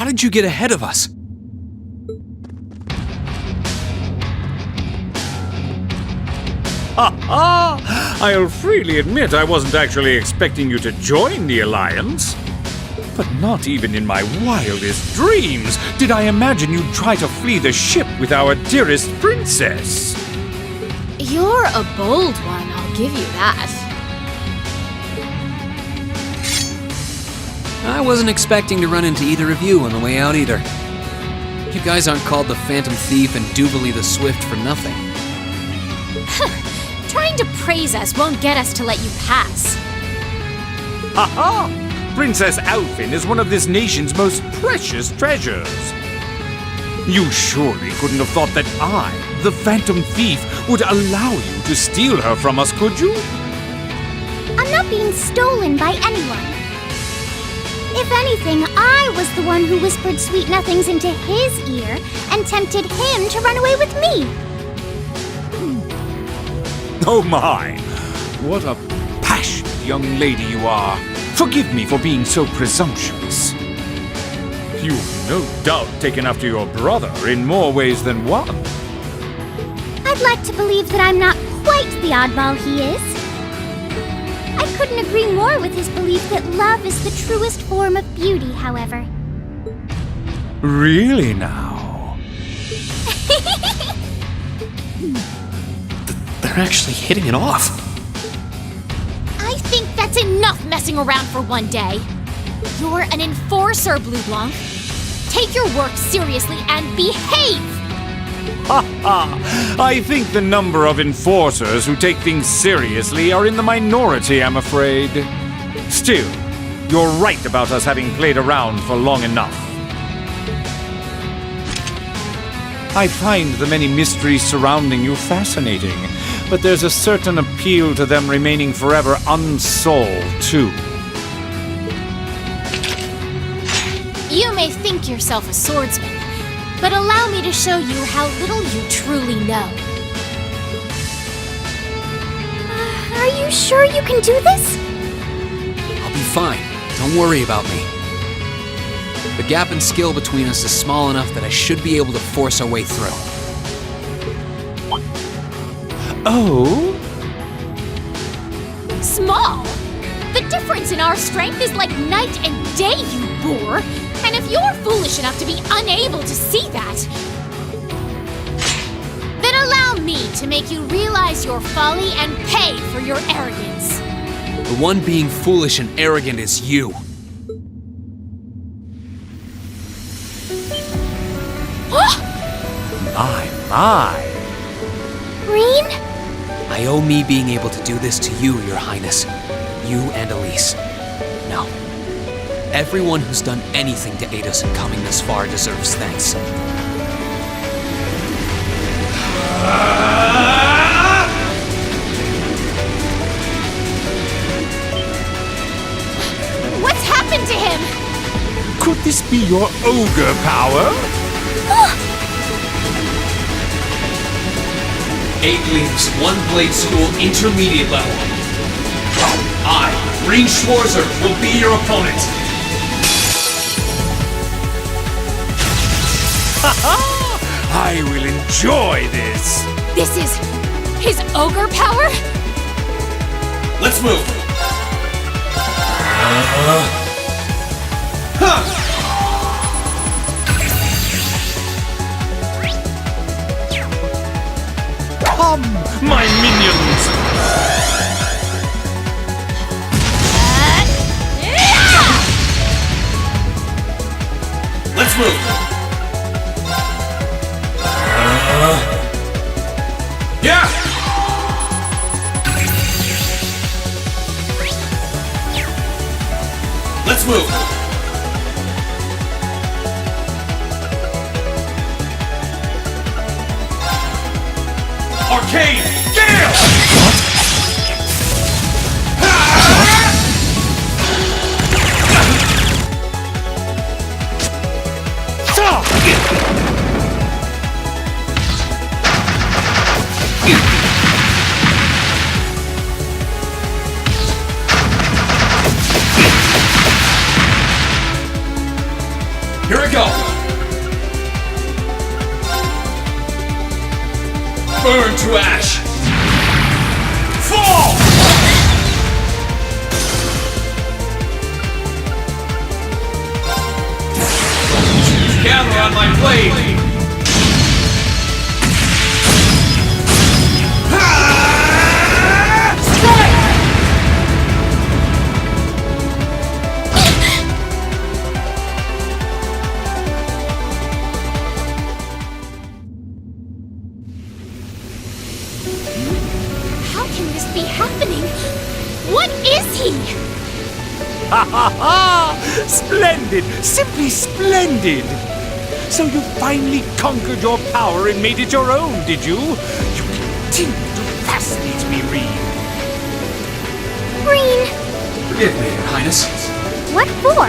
How did you get ahead of us? I'll freely admit I wasn't actually expecting you to join the Alliance. But not even in my wildest dreams did I imagine you'd try to flee the ship with our dearest princess. You're a bold one, I'll give you that. I wasn't expecting to run into either of you on the way out either. You guys aren't called the Phantom Thief and Duvalie the Swift for nothing. Trying to praise us won't get us to let you pass. Ha-ha! Princess Alfin is one of this nation's most precious treasures. You surely couldn't have thought that I, the Phantom Thief, would allow you to steal her from us, could you? I'm not being stolen by anyone. If anything, I was the one who whispered sweet nothings into his ear and tempted him to run away with me. Oh my! What a passionate young lady you are. Forgive me for being so presumptuous. You've no doubt taken after your brother in more ways than one. I'd like to believe that I'm not quite the oddball he is. I couldn't agree more with his belief that love is the truest form of beauty, however. Really now? They're actually hitting it off. I think that's enough messing around for one day. You're an enforcer, Blue Blanc. Take your work seriously and behave! Ha ha! I think the number of enforcers who take things seriously are in the minority, I'm afraid. Still, you're right about us having played around for long enough. I find the many mysteries surrounding you fascinating, but there's a certain appeal to them remaining forever unsolved, too. You may think yourself a swordsman, but allow me to show you how little you truly know. Are you sure you can do this? I'll be fine. Don't worry about me. The gap in skill between us is small enough that I should be able to force our way through. Oh? Small? The difference in our strength is like night and day, you boor! And if you're foolish enough to be unable to see that, then allow me to make you realize your folly and pay for your arrogance. The one being foolish and arrogant is you. My. Green? I owe me being able to do this to you, Your Highness. You and Elise. No. Everyone who's done anything to aid us in coming this far deserves thanks. What's happened to him? Could this be your ogre power? 8 leaves, 1 blade school, intermediate level. I, Green Schwarzer, will be your opponent. I will enjoy this. This is his ogre power? Let's move. Come, my minions! Let's move. Yeah! Let's move. Arcane Gale! Here it goes! Burn to ash! Fall! Gather on my blade! How can this be happening? What is he? Ha ha ha! Splendid! Simply splendid! So you finally conquered your power and made it your own, did you? You continue to fascinate me, Reed. Green, Forgive me, Your Highness. what for?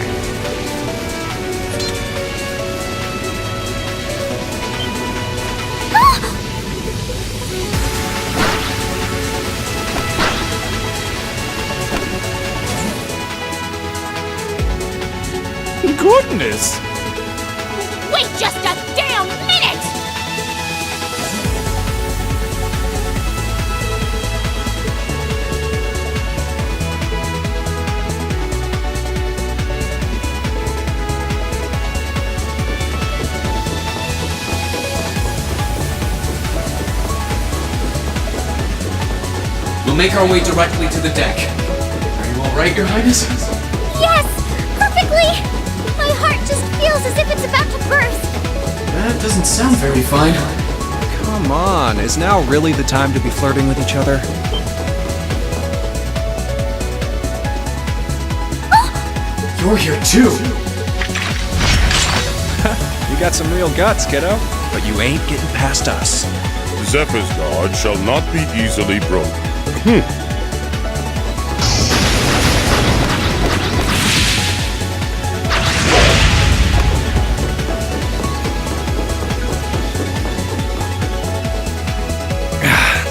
Goodness! Wait just a damn minute! We'll make our way directly to the deck. Are you all right, Your Highness? Yes, perfectly! My heart just feels as if it's about to burst. That doesn't sound very fine. Come on, is now really the time to be flirting with each other? You're here too. You got some real guts, kiddo. But you ain't getting past us. Zephyr's guard shall not be easily broken.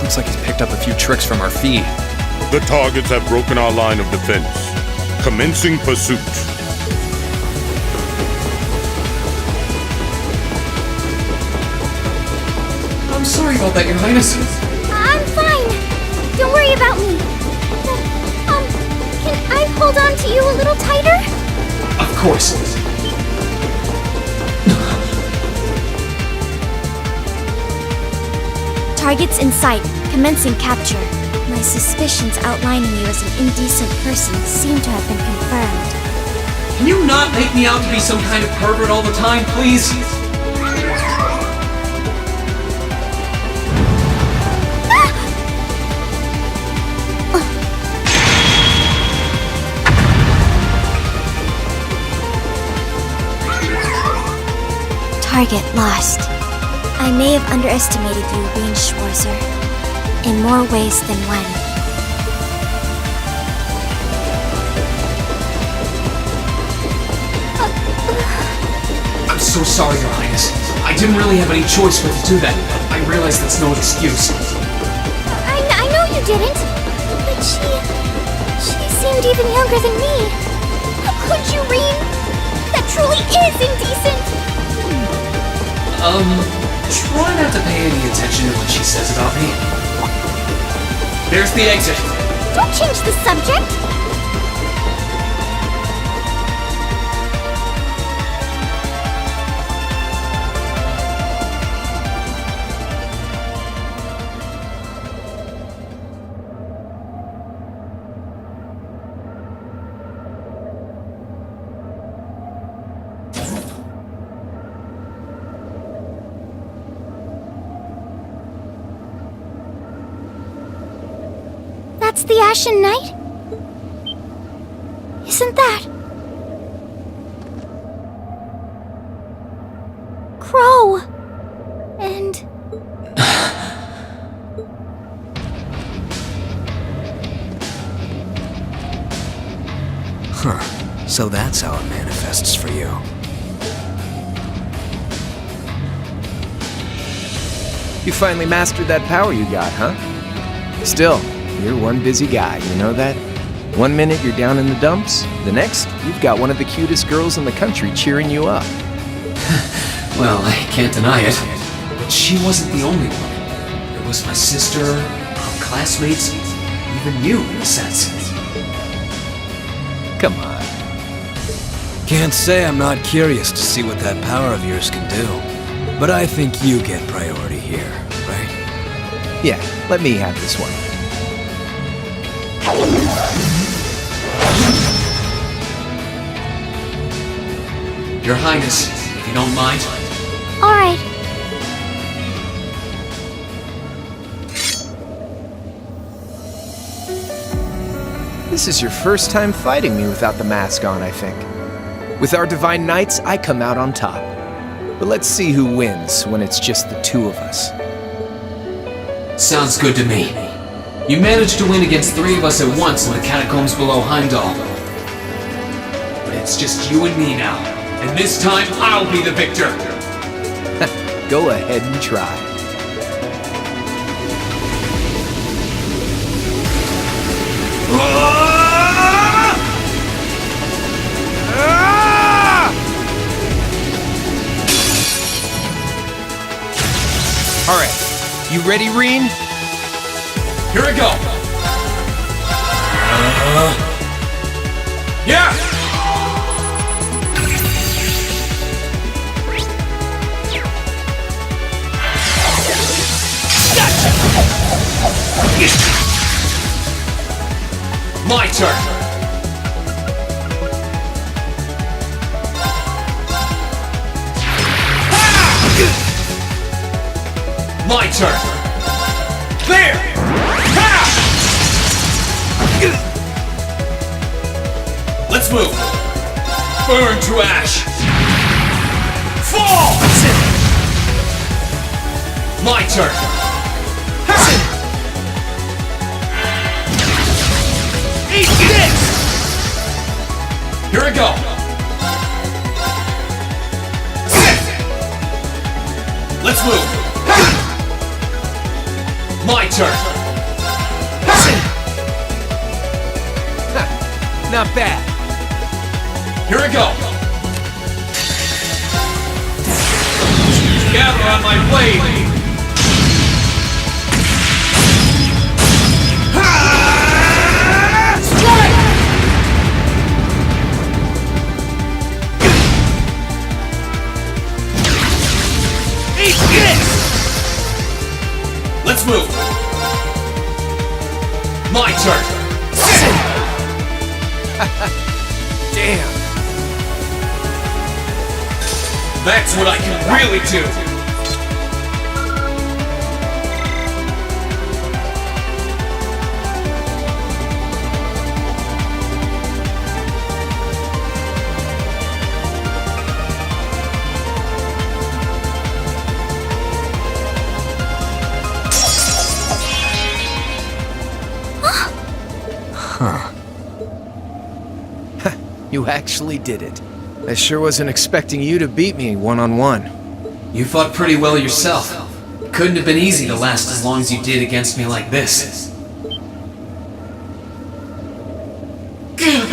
Looks like he's picked up a few tricks from our fee. The targets have broken our line of defense. Commencing pursuit. I'm sorry about that, Your Highness. I'm fine. Don't worry about me. Can I hold on to you a little tighter? Of course. Targets in sight, commencing capture. My suspicions outlining you as an indecent person seem to have been confirmed. Can you not make me out to be some kind of pervert all the time, please? Target lost. I may have underestimated you, Reen Schwarzer, in more ways than one. I'm so sorry, Your Highness. I didn't really have any choice but to do that. I realize that's no excuse. I know you didn't, but she seemed even younger than me. How could you, Reen? That truly is indecent. Try not to pay any attention to what she says about me. There's the exit. Don't change the subject. That's the Ashen Knight? Isn't that... Crow? And... Huh. So that's how it manifests for you. You finally mastered that power you got, huh? Still, you're one busy guy, you know that? One minute you're down in the dumps, the next, you've got one of the cutest girls in the country cheering you up. Well, I can't deny it. But she wasn't the only one. There was my sister, our classmates, even you, in a sense. Come on. Can't say I'm not curious to see what that power of yours can do. But I think you get priority here, right? Yeah, let me have this one. Your Highness, if you don't mind. All right. This is your first time fighting me without the mask on, I think. With our Divine Knights, I come out on top. But let's see who wins when it's just the two of us. Sounds good to me. You managed to win against 3 of us at once in the catacombs below Heimdall. But it's just you and me now. And this time, I'll be the victor! Go ahead and try. All right, you ready, Reen? Here we go! Yeah! My turn! My turn! There! Ha! Let's move! Burn to ash! Fall! My turn! Eat this! Here we go! Let's move! My turn! Not bad. Here we go! Gather on my blade! Strike! Eat this! Let's move! My turn! Damn. That's what I can really do! You actually did it. I sure wasn't expecting you to beat me one-on-one. You fought pretty well yourself. Couldn't have been easy to last as long as you did against me like this. Reen!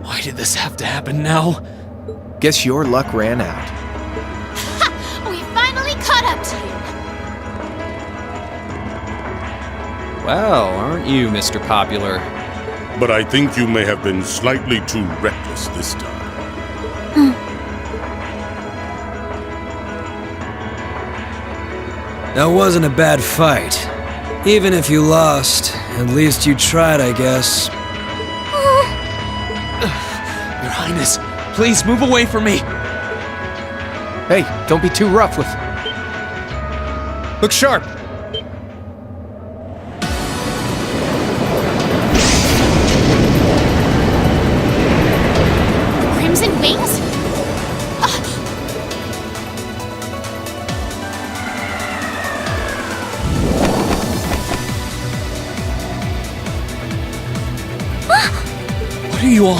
Why did this have to happen now? Guess your luck ran out. We finally caught up to you. Well, aren't you, Mr. Popular? But I think you may have been slightly too reckless this time. That wasn't a bad fight. Even if you lost, at least you tried, I guess. Your Highness, please move away from me. Hey, don't be too rough with... Look sharp! Crimson wings? What are you all?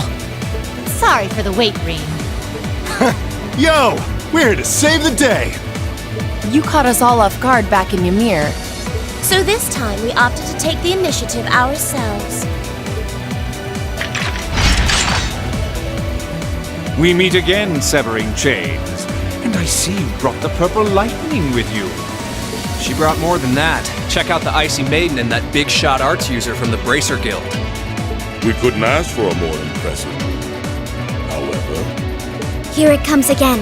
Sorry for the wait, Reen. Yo! We're here to save the day! You caught us all off guard back in Ymir. So this time we opted to take the initiative ourselves. We meet again, severing chains. And I see you brought the purple lightning with you. She brought more than that. Check out the Icy Maiden and that big shot arts user from the Bracer Guild. We couldn't ask for a more impressive. However, Here it comes again.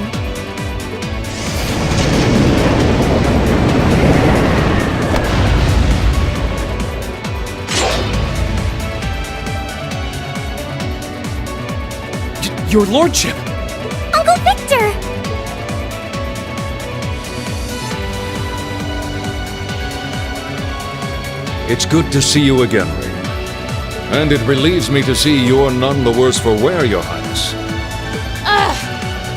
Your lordship! Uncle Victor! It's good to see you again, Ray. And it relieves me to see you're none the worse for wear, Your Highness. Ugh!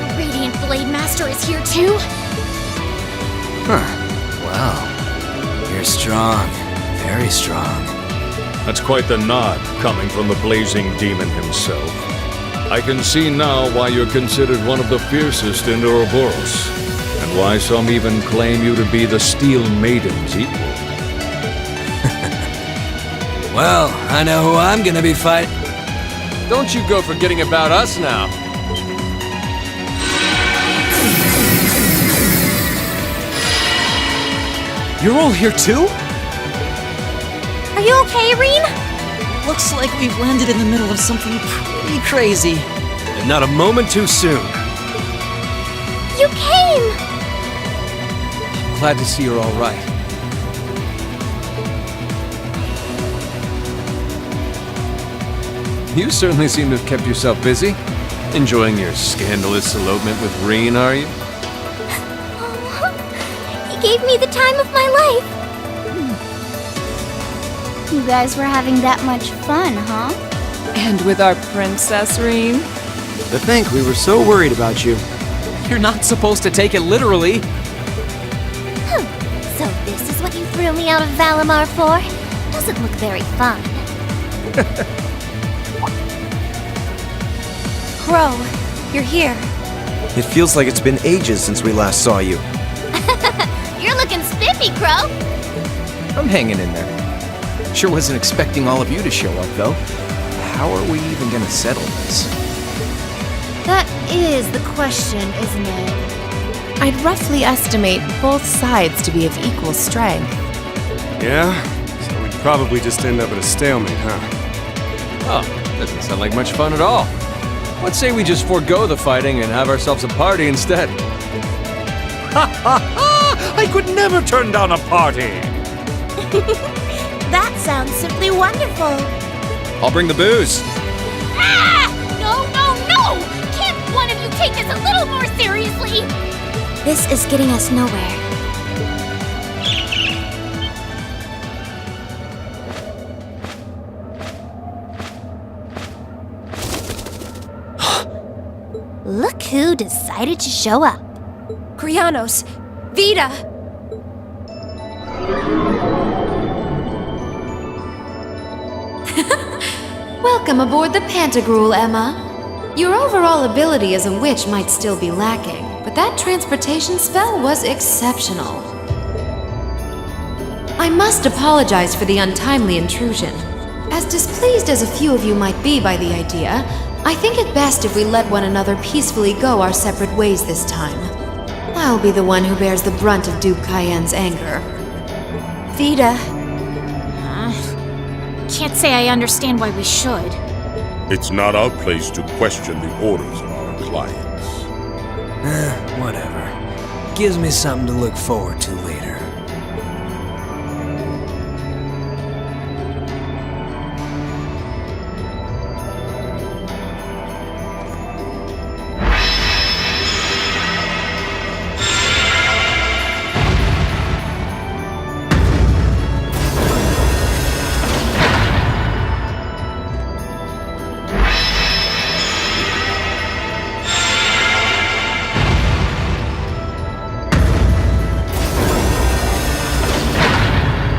The Radiant Blade Master is here too? Wow. You're strong. Very strong. That's quite the nod coming from the blazing demon himself. I can see now why you're considered one of the fiercest in Ouroboros, and why some even claim you to be the Steel Maiden's equal. Well, I know who I'm gonna be fighting. Don't you go forgetting about us now. You're all here too? Are you okay, Reen? Looks like we've landed in the middle of something pretty crazy. And not a moment too soon. You came! Glad to see you're all right. You certainly seem to have kept yourself busy. Enjoying your scandalous elopement with Reen, are you? He gave me the time of my life. You guys were having that much fun, huh? And with our Princess Reen? To think we were so worried about you. You're not supposed to take it literally. So this is what you threw me out of Valimar for? Doesn't look very fun. Crow, you're here. It feels like it's been ages since we last saw you. You're looking spiffy, Crow. I'm hanging in there. Sure wasn't expecting all of you to show up, though. How are we even gonna settle this? That is the question, isn't it? I'd roughly estimate both sides to be of equal strength. Yeah? So we'd probably just end up at a stalemate, huh? Oh, doesn't sound like much fun at all. Let's say we just forego the fighting and have ourselves a party instead. Ha ha ha! I could never turn down a party! That sounds simply wonderful. I'll bring the booze. Ah! No, no, no! Can't one of you take this a little more seriously? This is getting us nowhere. Look who decided to show up. Krianos! Vita! Welcome aboard the Pantagruel, Emma. Your overall ability as a witch might still be lacking, but that transportation spell was exceptional. I must apologize for the untimely intrusion. As displeased as a few of you might be by the idea, I think it best if we let one another peacefully go our separate ways this time. I'll be the one who bears the brunt of Duke Cayenne's anger. Vita. Can't say I understand why we should. it's not our place to question the orders of our clients. Whatever. Gives me something to look forward to later.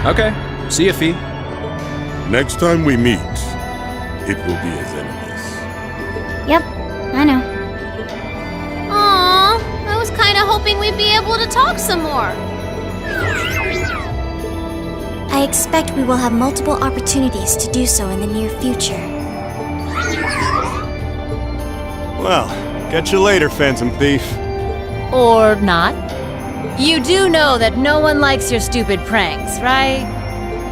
Okay. See ya, Fee. Next time we meet, it will be as enemies. Yep, I know. Aww, I was kind of hoping we'd be able to talk some more. I expect we will have multiple opportunities to do so in the near future. Well, Catch you later, Phantom Thief. Or not. You do know that no one likes your stupid pranks, right?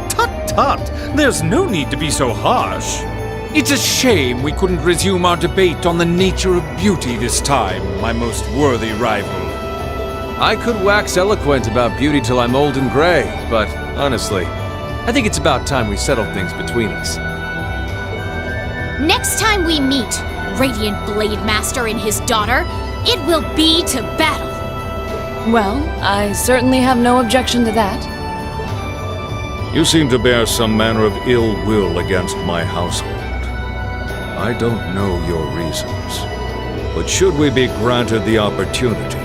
Tut tut! There's no need to be so harsh. It's a shame we couldn't resume our debate on the nature of beauty this time, my most worthy rival. I could wax eloquent about beauty till I'm old and gray, but honestly, I think it's about time we settled things between us. Next time we meet, Radiant Blade Master and his daughter, it will be to battle. Well, I certainly have no objection to that. You seem to bear some manner of ill will against my household. I don't know your reasons, but should we be granted the opportunity,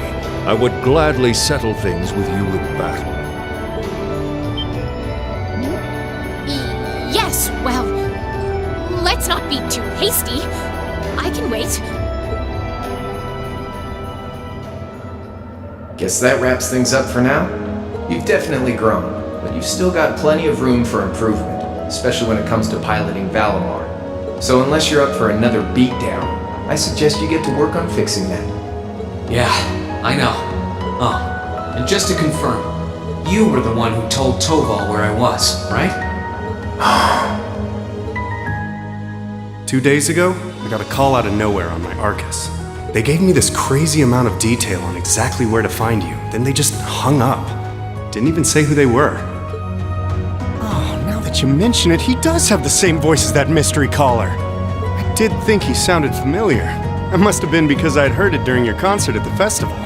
I would gladly settle things with you in battle. Yes, well, let's not be too hasty. I can wait. Guess that wraps things up for now. You've definitely grown, but you've still got plenty of room for improvement, especially when it comes to piloting Valimar. So unless you're up for another beatdown, I suggest you get to work on fixing that. Yeah, I know. Oh, and just to confirm, you were the one who told Toval where I was, right? 2 days ago, I got a call out of nowhere on my Arcus. They gave me this crazy amount of detail on exactly where to find you, then they just hung up. Didn't even say who they were. Oh, now that you mention it, he does have the same voice as that mystery caller. I did think he sounded familiar. That must have been because I'd heard it during your concert at the festival.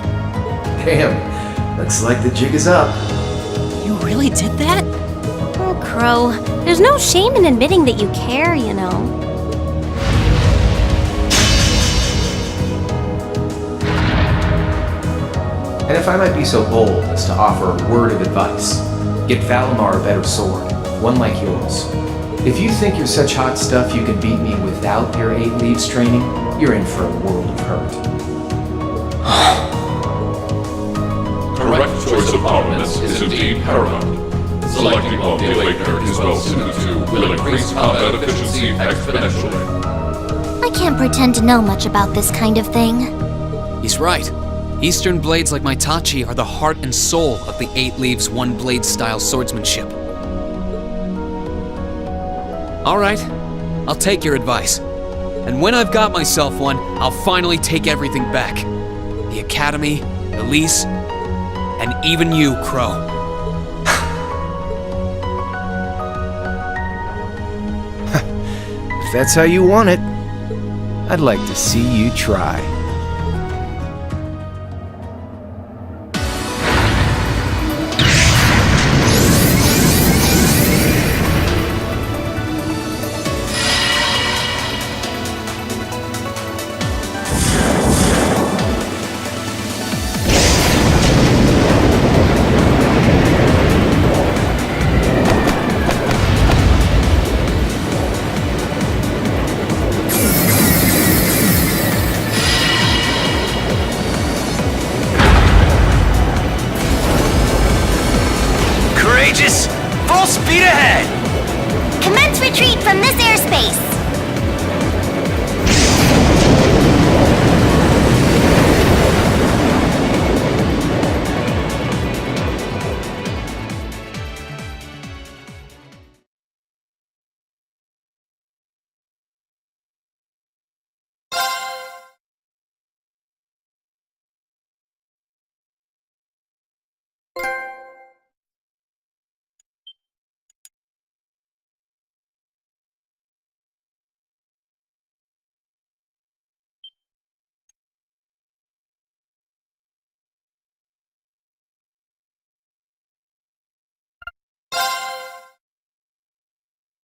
Damn, looks like the jig is up. You really did that? Oh, Crow, there's no shame in admitting that you care, you know. And if I might be so bold as to offer a word of advice, get Valimar a better sword, one like yours. If you think you're such hot stuff you can beat me without your 8 leaves training, you're in for a world of hurt. Correct choice of armaments is indeed paramount. Selecting one the Awakener is well suited to will increase combat efficiency exponentially. I can't pretend to know much about this kind of thing. He's right. Eastern blades like my Tachi are the heart and soul of the 8 Leaves 1 Blade style swordsmanship. Alright, I'll take your advice. And when I've got myself one, I'll finally take everything back. The Academy, Elise, and even you, Crow. If that's how you want it, I'd like to see you try. Full speed ahead! Commence retreat from this airspace!